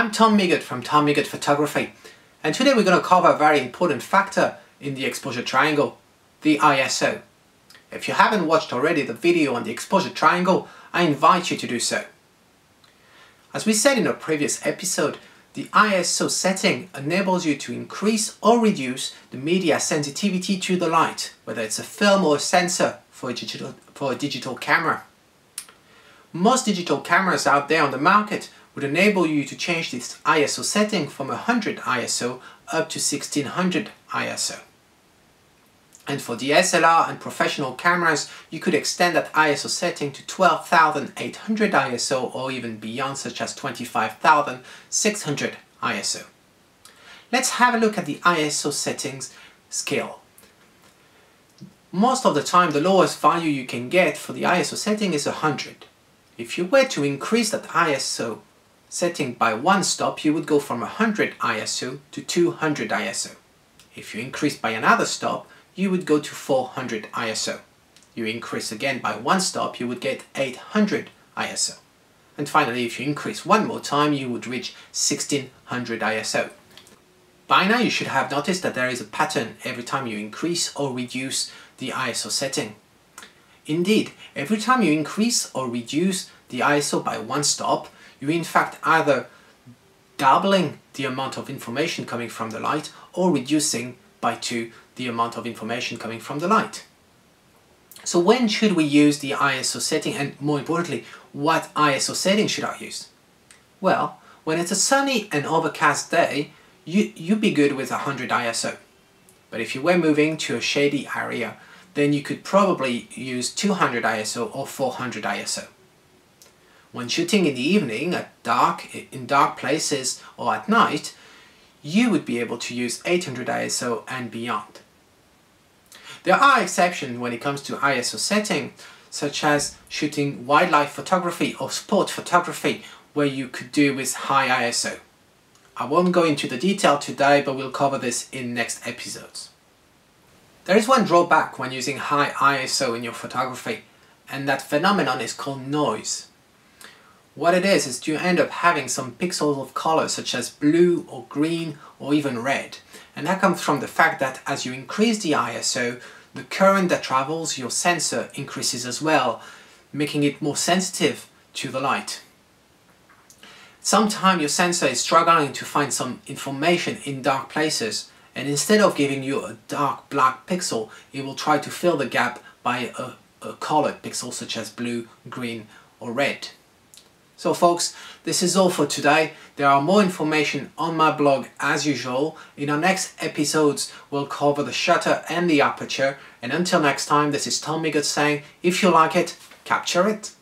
I'm Tom Migot from Tom Migot Photography, and today we're going to cover a very important factor in the exposure triangle, the ISO. If you haven't watched already the video on the exposure triangle, I invite you to do so. As we said in a previous episode, the ISO setting enables you to increase or reduce the media sensitivity to the light, whether it's a film or a sensor for a digital camera. Most digital cameras out there on the market would enable you to change this ISO setting from 100 ISO up to 1600 ISO. And for DSLR and professional cameras, you could extend that ISO setting to 12,800 ISO or even beyond, such as 25,600 ISO. Let's have a look at the ISO settings scale. Most of the time, the lowest value you can get for the ISO setting is 100. If you were to increase that ISO setting by one stop, you would go from 100 ISO to 200 ISO. If you increase by another stop, you would go to 400 ISO. You increase again by one stop, you would get 800 ISO. And finally, if you increase one more time, you would reach 1600 ISO. By now you should have noticed that there is a pattern every time you increase or reduce the ISO setting. Indeed, every time you increase or reduce the ISO by one stop, you're in fact either doubling the amount of information coming from the light or reducing by 2 the amount of information coming from the light. So when should we use the ISO setting, and more importantly, what ISO setting should I use? Well, when it's a sunny and overcast day, you'd be good with 100 ISO. But if you were moving to a shady area, then you could probably use 200 ISO or 400 ISO. When shooting in the evening, in dark places or at night, you would be able to use 800 ISO and beyond. There are exceptions when it comes to ISO setting, such as shooting wildlife photography or sport photography, where you could do with high ISO. I won't go into the detail today, but we'll cover this in next episodes. There is one drawback when using high ISO in your photography, and that phenomenon is called noise. What it is you end up having some pixels of color such as blue or green or even red. And that comes from the fact that as you increase the ISO, the current that travels your sensor increases as well, making it more sensitive to the light. Sometimes your sensor is struggling to find some information in dark places, and instead of giving you a dark black pixel, it will try to fill the gap by a colored pixel such as blue, green or red. So folks, this is all for today. There are more information on my blog as usual. In our next episodes, we'll cover the shutter and the aperture. And until next time, this is Tom Migot saying, if you like it, capture it.